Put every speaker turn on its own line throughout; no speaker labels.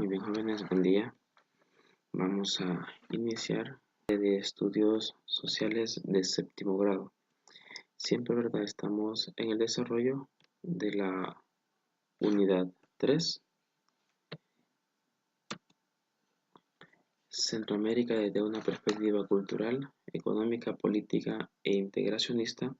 Muy bien, jóvenes, buen día. Vamos a iniciar de estudios sociales de séptimo grado. Siempre, ¿verdad? Estamos en el desarrollo de la unidad 3, Centroamérica desde una perspectiva cultural, económica, política e integracionista,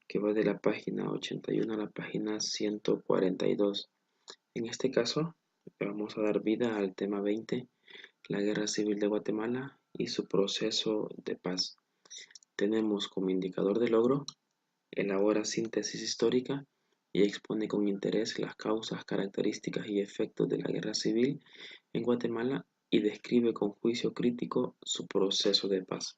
que va de la página 81 a la página 142. En este caso, vamos a dar vida al tema 20, la Guerra Civil de Guatemala y su proceso de paz. Tenemos como indicador de logro: elabora síntesis histórica y expone con interés las causas, características y efectos de la guerra civil en Guatemala y describe con juicio crítico su proceso de paz.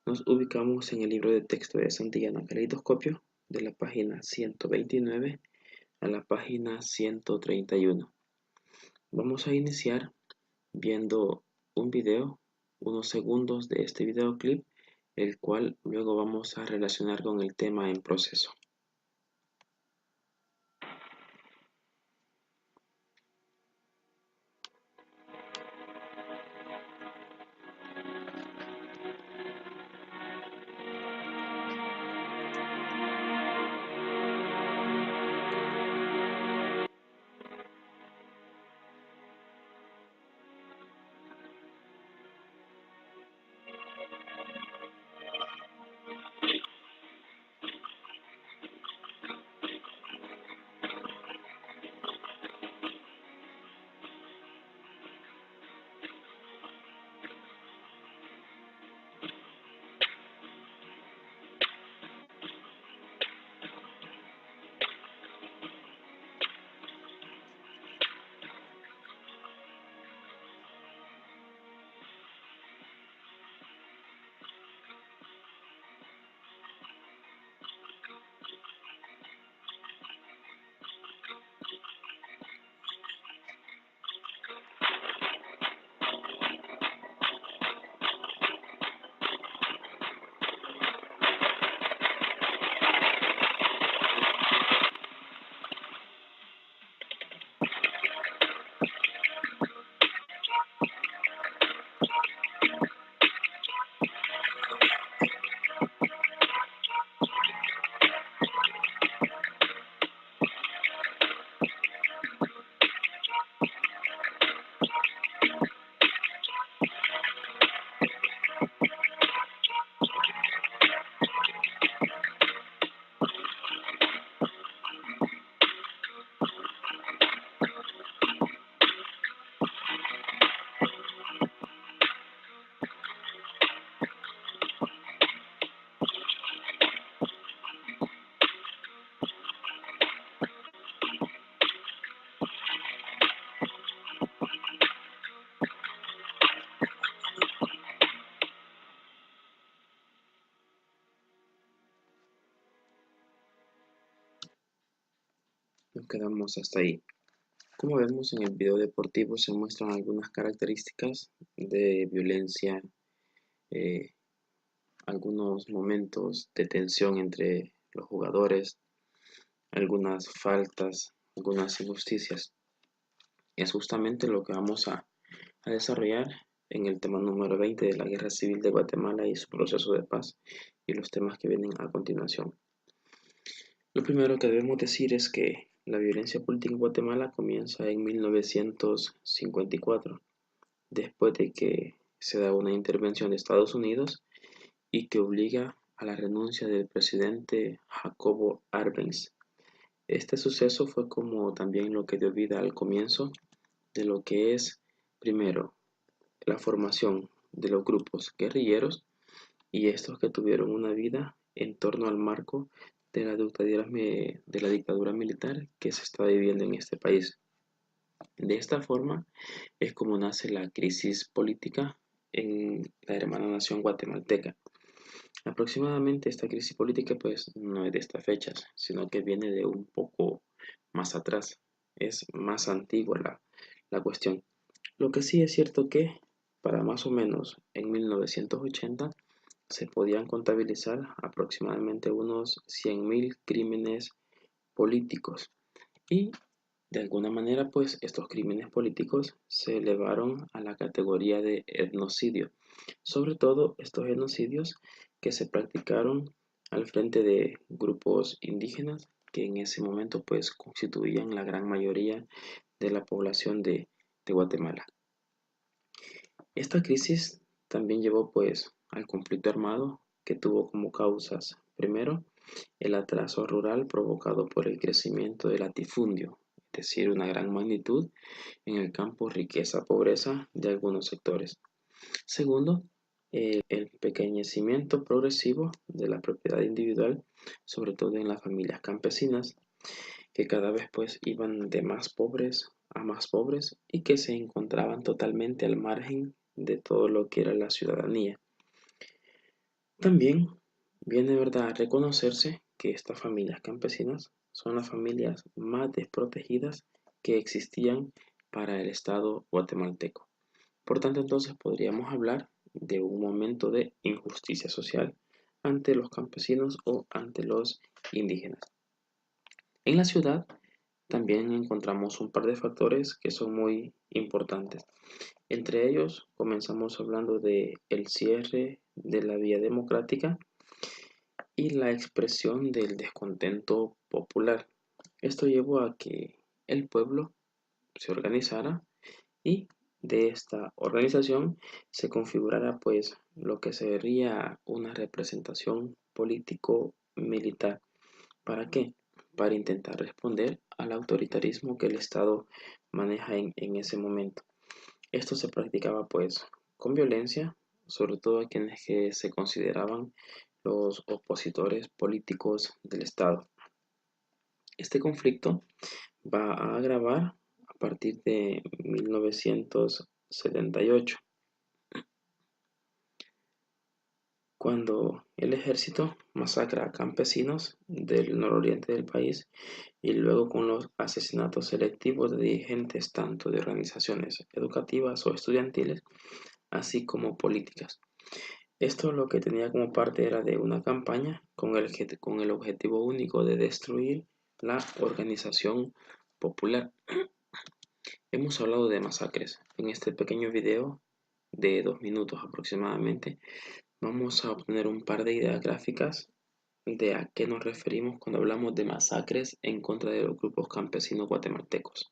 Nos ubicamos en el libro de texto de Santillana Caleidoscopio, de la página 129 a la página 131. Vamos a iniciar viendo un video, unos segundos de este videoclip, el cual luego vamos a relacionar con el tema en proceso. Nos quedamos hasta ahí. Como vemos en el video deportivo, se muestran algunas características de violencia, algunos momentos de tensión entre los jugadores, algunas faltas, algunas injusticias. Es justamente lo que vamos a desarrollar en el tema número 20 de la Guerra Civil de Guatemala y su proceso de paz, y los temas que vienen a continuación. Lo primero que debemos decir es que la violencia política en Guatemala comienza en 1954, después de que se da una intervención de Estados Unidos y que obliga a la renuncia del presidente Jacobo Arbenz. Este suceso fue como también lo que dio vida al comienzo de lo que es, primero, la formación de los grupos guerrilleros, y estos que tuvieron una vida en torno al marco de la dictadura militar que se está viviendo en este país. De esta forma es como nace la crisis política en la hermana nación guatemalteca. Aproximadamente esta crisis política pues no es de estas fechas, sino que viene de un poco más atrás. Es más antigua la cuestión. Lo que sí es cierto que para más o menos en 1980 se podían contabilizar aproximadamente unos 100.000 crímenes políticos, y De alguna manera, pues estos crímenes políticos se elevaron a la categoría de etnocidio, sobre todo estos genocidios que se practicaron al frente de grupos indígenas que en ese momento pues constituían la gran mayoría de la población de Guatemala. Esta crisis también llevó pues al conflicto armado que tuvo como causas, primero, el atraso rural provocado por el crecimiento del latifundio, es decir, una gran magnitud en el campo, riqueza, pobreza de algunos sectores. Segundo, el pequeñecimiento progresivo de la propiedad individual, sobre todo en las familias campesinas, que cada vez pues iban de más pobres a más pobres y que se encontraban totalmente al margen de todo lo que era la ciudadanía. También viene verdad a reconocerse que estas familias campesinas son las familias más desprotegidas que existían para el Estado guatemalteco. Por tanto, entonces podríamos hablar de un momento de injusticia social ante los campesinos o ante los indígenas. En la ciudad también encontramos un par de factores que son muy importantes. Entre ellos, comenzamos hablando de el cierre de la vía democrática y la expresión del descontento popular. Esto llevó a que el pueblo se organizara y de esta organización se configurara pues lo que sería una representación político-militar. ¿Para qué? Para intentar responder al autoritarismo que el Estado maneja en ese momento. Esto se practicaba pues con violencia, sobre todo a quienes que se consideraban los opositores políticos del Estado. Este conflicto va a agravar a partir de 1978, cuando el ejército masacra a campesinos del nororiente del país y luego con los asesinatos selectivos de dirigentes tanto de organizaciones educativas o estudiantiles, así como políticas. Esto lo que tenía como parte era de una campaña con el objetivo único de destruir la organización popular. Hemos hablado de masacres. En este pequeño video de 2 minutos aproximadamente, vamos a obtener un par de ideas gráficas de a qué nos referimos cuando hablamos de masacres en contra de los grupos campesinos guatemaltecos.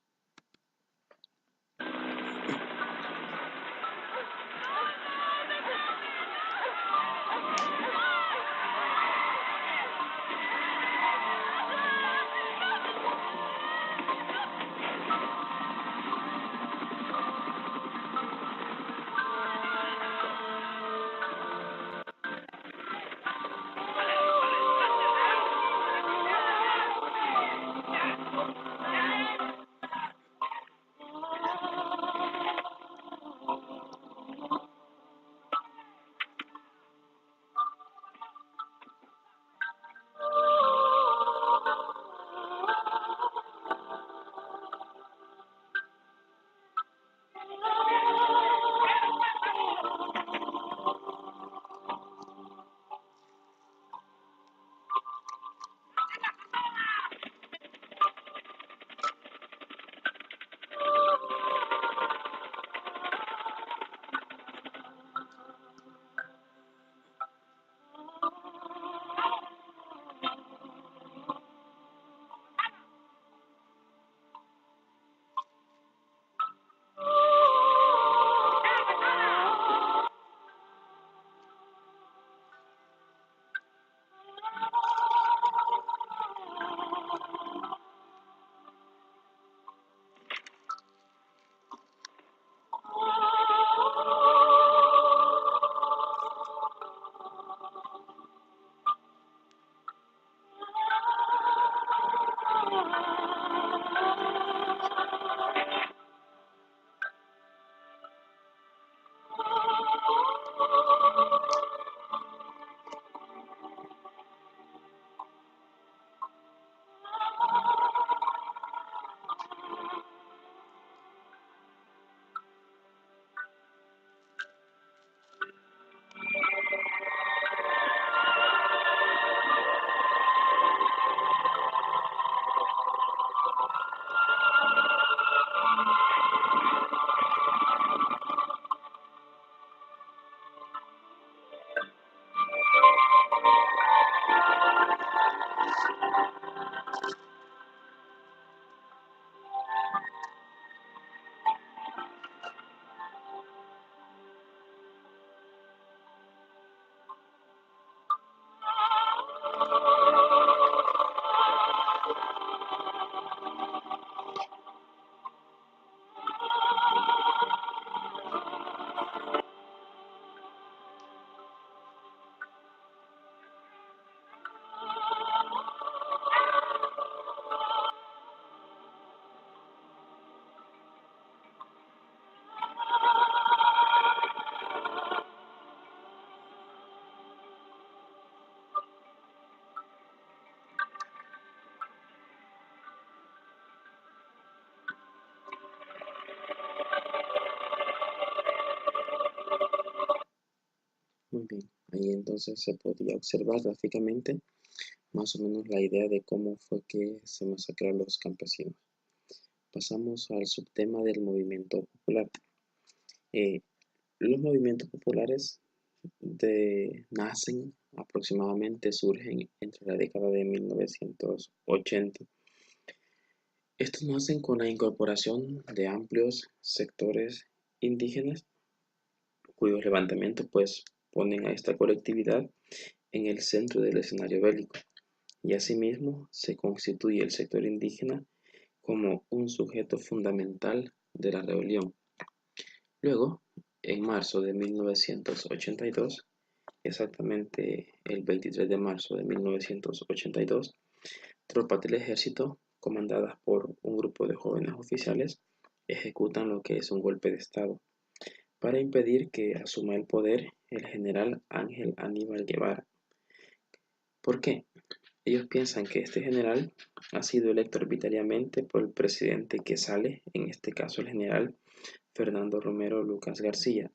Muy bien, ahí entonces se podía observar gráficamente más o menos la idea de cómo fue que se masacraron los campesinos. Pasamos al subtema del movimiento popular. Eh, los movimientos populares nacen aproximadamente, surgen entre la década de 1980. Estos nacen con la incorporación de amplios sectores indígenas, cuyos levantamientos pues ponen a esta colectividad en el centro del escenario bélico, y asimismo se constituye el sector indígena como un sujeto fundamental de la rebelión. Luego, en marzo de 1982, exactamente el 23 de marzo de 1982, tropas del ejército, comandadas por un grupo de jóvenes oficiales, ejecutan lo que es un golpe de Estado para impedir que asuma el poder el general Ángel Aníbal Guevara. ¿Por qué? Ellos piensan que este general ha sido electo arbitrariamente por el presidente que sale, en este caso el general Fernando Romero Lucas García,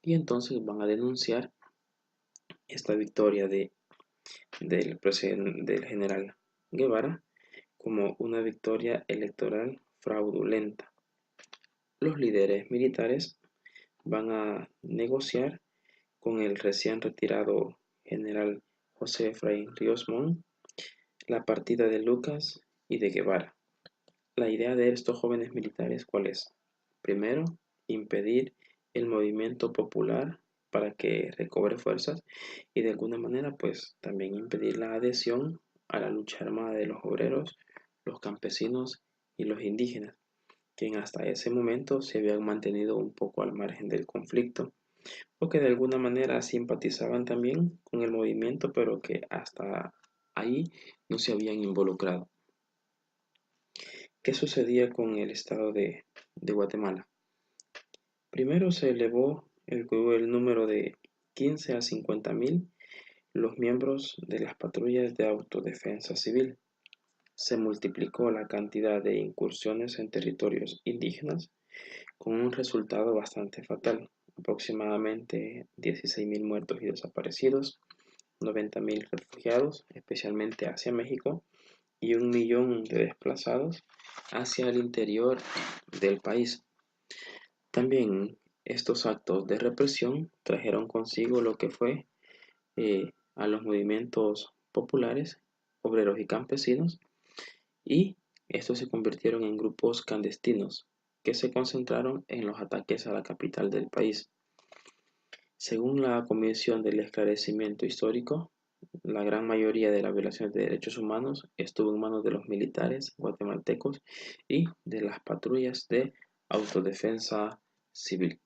y entonces van a denunciar esta victoria del general Guevara como una victoria electoral fraudulenta. Los líderes militares van a negociar con el recién retirado general José Efraín Ríos Montt la partida de Lucas y de Guevara. La idea de estos jóvenes militares, ¿cuál es? Primero, impedir el movimiento popular para que recobre fuerzas y de alguna manera pues también impedir la adhesión a la lucha armada de los obreros, los campesinos y los indígenas, quien hasta ese momento se habían mantenido un poco al margen del conflicto o que de alguna manera simpatizaban también con el movimiento pero que hasta ahí no se habían involucrado. ¿Qué sucedía con el estado de Guatemala? Primero se elevó el número de 15 a 50.000 los miembros de las patrullas de autodefensa civil. Se multiplicó la cantidad de incursiones en territorios indígenas con un resultado bastante fatal, aproximadamente 16.000 muertos y desaparecidos, 90.000 refugiados, especialmente hacia México, y 1 millón de desplazados hacia el interior del país. También estos actos de represión trajeron consigo lo que fue a los movimientos populares, obreros y campesinos, y estos se convirtieron en grupos clandestinos que se concentraron en los ataques a la capital del país. Según la Comisión del Esclarecimiento Histórico, la gran mayoría de las violaciones de derechos humanos estuvo en manos de los militares guatemaltecos y de las patrullas de autodefensa civil.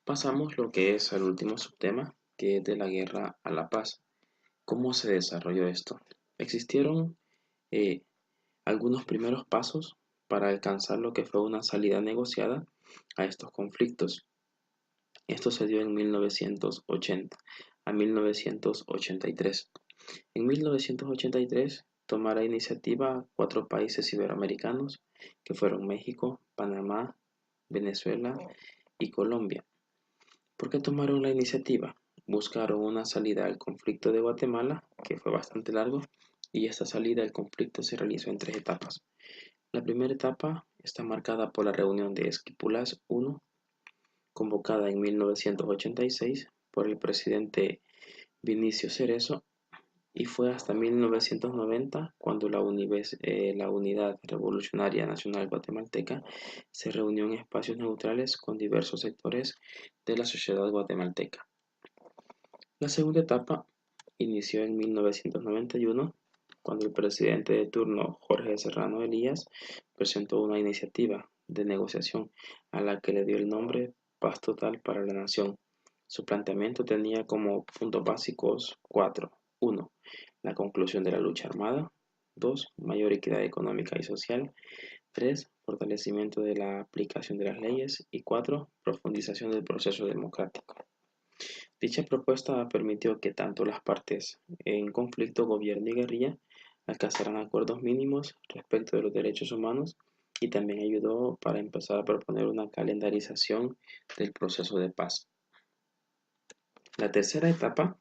Pasamos lo que es al último subtema, que es de la guerra a la paz. ¿Cómo se desarrolló esto? Existieron eh, algunos primeros pasos para alcanzar lo que fue una salida negociada a estos conflictos. Esto se dio en 1980 a 1983. En 1983 tomará iniciativa 4 países iberoamericanos que fueron México, Panamá, Venezuela y Colombia. ¿Por qué tomaron la iniciativa? Buscaron una salida al conflicto de Guatemala, que fue bastante largo, y esta salida al conflicto se realizó en 3 etapas. La primera etapa está marcada por la reunión de Esquipulas I, convocada en 1986 por el presidente Vinicio Cerezo, y fue hasta 1990 cuando la Unidad Revolucionaria Nacional Guatemalteca se reunió en espacios neutrales con diversos sectores de la sociedad guatemalteca. La segunda etapa inició en 1991 cuando el presidente de turno, Jorge Serrano Elías, presentó una iniciativa de negociación a la que le dio el nombre Paz Total para la Nación. Su planteamiento tenía como puntos básicos 4. 1. La conclusión de la lucha armada. 2. Mayor equidad económica y social. 3. Fortalecimiento de la aplicación de las leyes. Y 4. Profundización del proceso democrático. Dicha propuesta permitió que tanto las partes en conflicto, gobierno y guerrilla, alcanzaran acuerdos mínimos respecto de los derechos humanos y también ayudó para empezar a proponer una calendarización del proceso de paz. La tercera etapa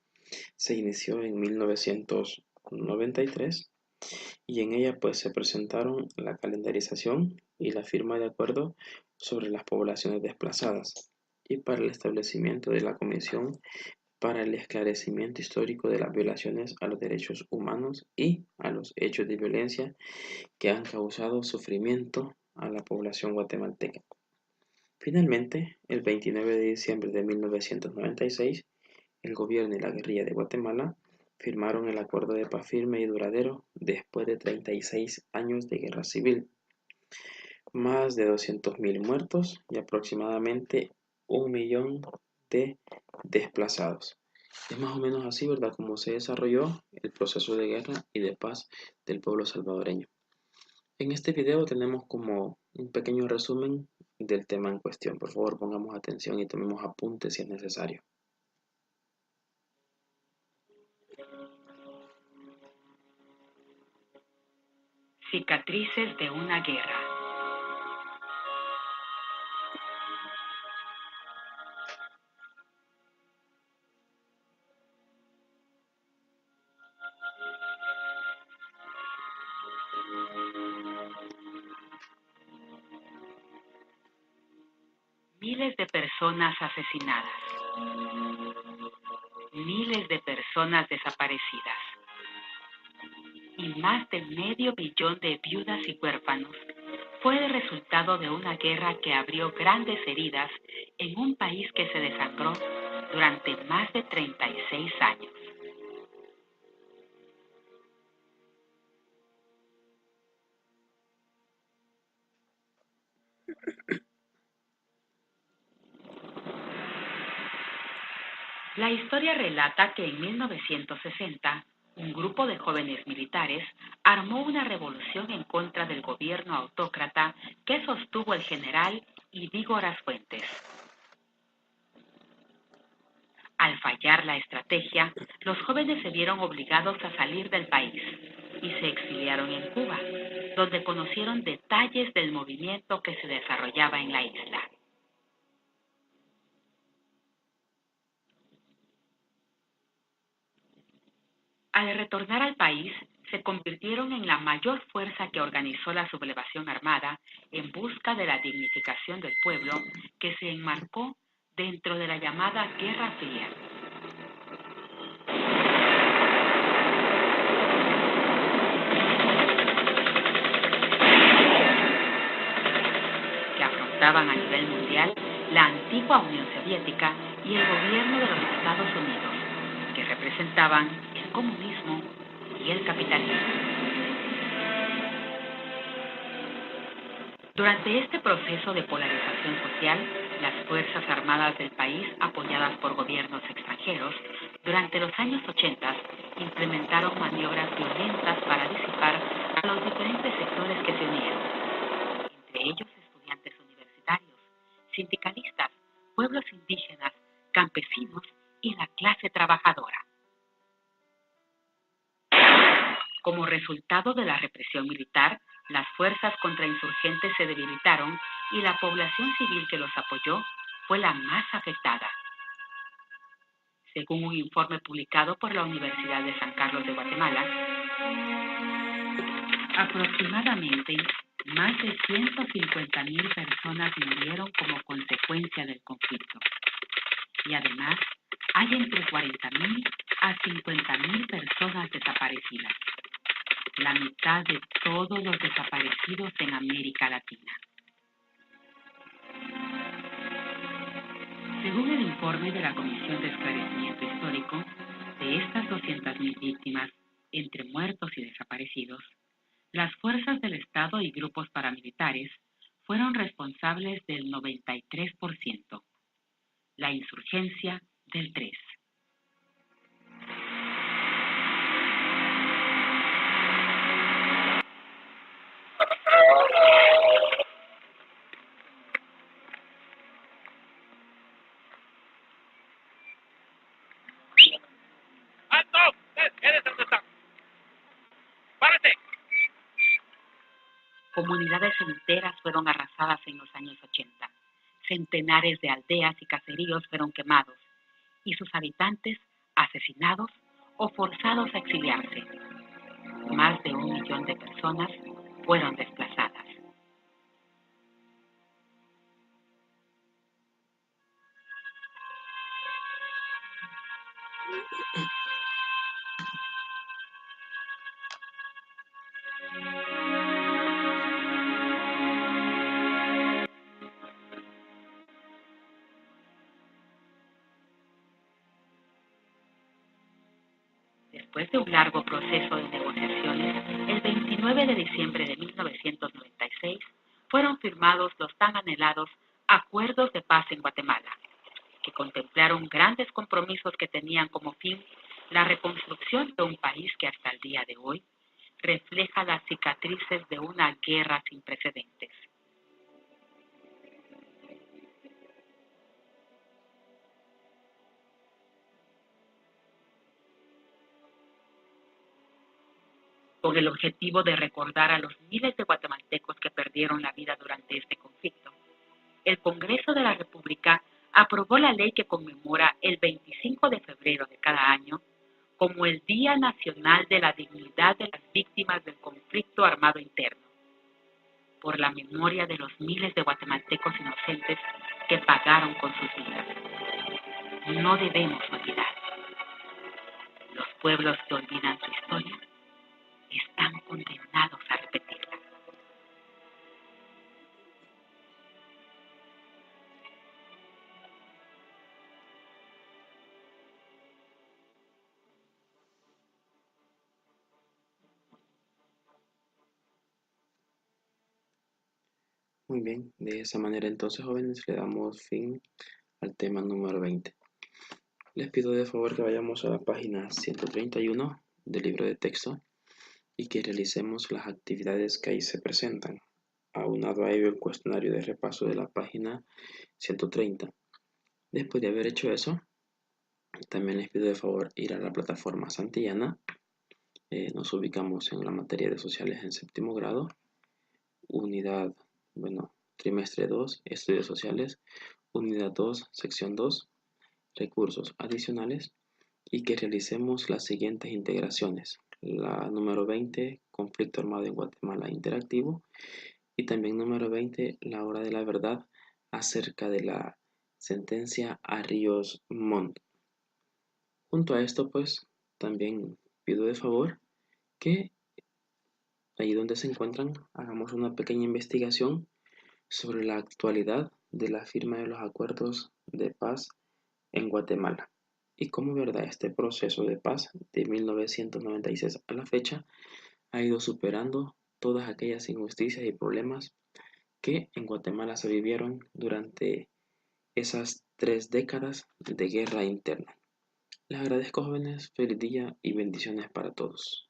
se inició en 1993 y en ella pues se presentaron la calendarización y la firma de acuerdo sobre las poblaciones desplazadas y para el establecimiento de la Comisión para el esclarecimiento histórico de las violaciones a los derechos humanos y a los hechos de violencia que han causado sufrimiento a la población guatemalteca. Finalmente, el 29 de diciembre de 1996, el gobierno y la guerrilla de Guatemala firmaron el acuerdo de paz firme y duradero después de 36 años de guerra civil, más de 200.000 muertos y aproximadamente 1 millón de desplazados. Es más o menos así, ¿verdad?, como se desarrolló el proceso de guerra y de paz del pueblo salvadoreño. En este video tenemos como un pequeño resumen del tema en cuestión. Por favor, pongamos atención y tomemos apuntes si es necesario.
Cicatrices de una guerra. Miles de personas asesinadas. Miles de personas desaparecidas. Y más de 500.000 de viudas y huérfanos fue el resultado de una guerra que abrió grandes heridas en un país que se desangró durante más de 36 años. La historia relata que en 1960, un grupo de jóvenes militares armó una revolución en contra del gobierno autócrata que sostuvo el general Idígoras Fuentes. Al fallar la estrategia, los jóvenes se vieron obligados a salir del país y se exiliaron en Cuba, donde conocieron detalles del movimiento que se desarrollaba en la isla. Al retornar al país, se convirtieron en la mayor fuerza que organizó la sublevación armada en busca de la dignificación del pueblo que se enmarcó dentro de la llamada Guerra Fría. Que afrontaban a nivel mundial la antigua Unión Soviética y el gobierno de los Estados Unidos, que representaban el comunismo y el capitalismo. Durante este proceso de polarización social, las Fuerzas Armadas del país, apoyadas por gobiernos extranjeros, durante los años 80 implementaron maniobras violentas para disipar a los diferentes sectores que se unieron, entre ellos estudiantes universitarios, sindicalistas, pueblos indígenas, campesinos y la clase trabajadora. Como resultado de la represión militar, las fuerzas contrainsurgentes se debilitaron y la población civil que los apoyó fue la más afectada. Según un informe publicado por la Universidad de San Carlos de Guatemala, aproximadamente más de 150.000 personas murieron como consecuencia del conflicto. Y además, hay entre 40.000 a 50.000 personas desaparecidas, la mitad de todos los desaparecidos en América Latina. Según el informe de la Comisión de Esclarecimiento Histórico, de estas 200.000 víctimas, entre muertos y desaparecidos, las fuerzas del Estado y grupos paramilitares fueron responsables del 93%, la insurgencia del 3%.
¡Alto! ¡Quédese donde está! ¡Párate!
Comunidades enteras fueron arrasadas en los años 80. Centenares de aldeas y caseríos fueron quemados y sus habitantes asesinados o forzados a exiliarse. Más de 1 millón de personas fueron desplazadas. Después de un largo proceso de negociaciones, el 29 de diciembre de 1996 fueron firmados los tan anhelados Acuerdos de Paz en Guatemala, que contemplaron grandes compromisos que tenían como fin la reconstrucción de un país que hasta el día de hoy refleja las cicatrices de una guerra sin precedentes. Con el objetivo de recordar a los miles de guatemaltecos que perdieron la vida durante este conflicto, el Congreso de la República aprobó la ley que conmemora el 25 de febrero de cada año como el Día Nacional de la Dignidad de las Víctimas del Conflicto Armado Interno, por la memoria de los miles de guatemaltecos inocentes que pagaron con sus vidas. No debemos olvidar. Los pueblos que olvidan su historia están condenados a repetirla.
Muy bien, de esa manera entonces, jóvenes, le damos fin al tema número 20. Les pido de favor que vayamos a la página 131 del libro de texto y que realicemos las actividades que ahí se presentan. Aunado a ello el cuestionario de repaso de la página 130. Después de haber hecho eso, también les pido de favor ir a la plataforma Santillana. Nos ubicamos en la materia de sociales en séptimo grado, unidad, trimestre 2, estudios sociales, unidad 2, sección 2, recursos adicionales, y que realicemos las siguientes integraciones. La número 20, conflicto armado en Guatemala interactivo, y también número 20, la hora de la verdad acerca de la sentencia Arríos Montt. Junto a esto, pues, también pido de favor que ahí donde se encuentran hagamos una pequeña investigación sobre la actualidad de la firma de los acuerdos de paz en Guatemala y cómo, verdad, este proceso de paz de 1996 a la fecha ha ido superando todas aquellas injusticias y problemas que en Guatemala se vivieron durante esas 3 décadas de guerra interna. Les agradezco, jóvenes, feliz día y bendiciones para todos.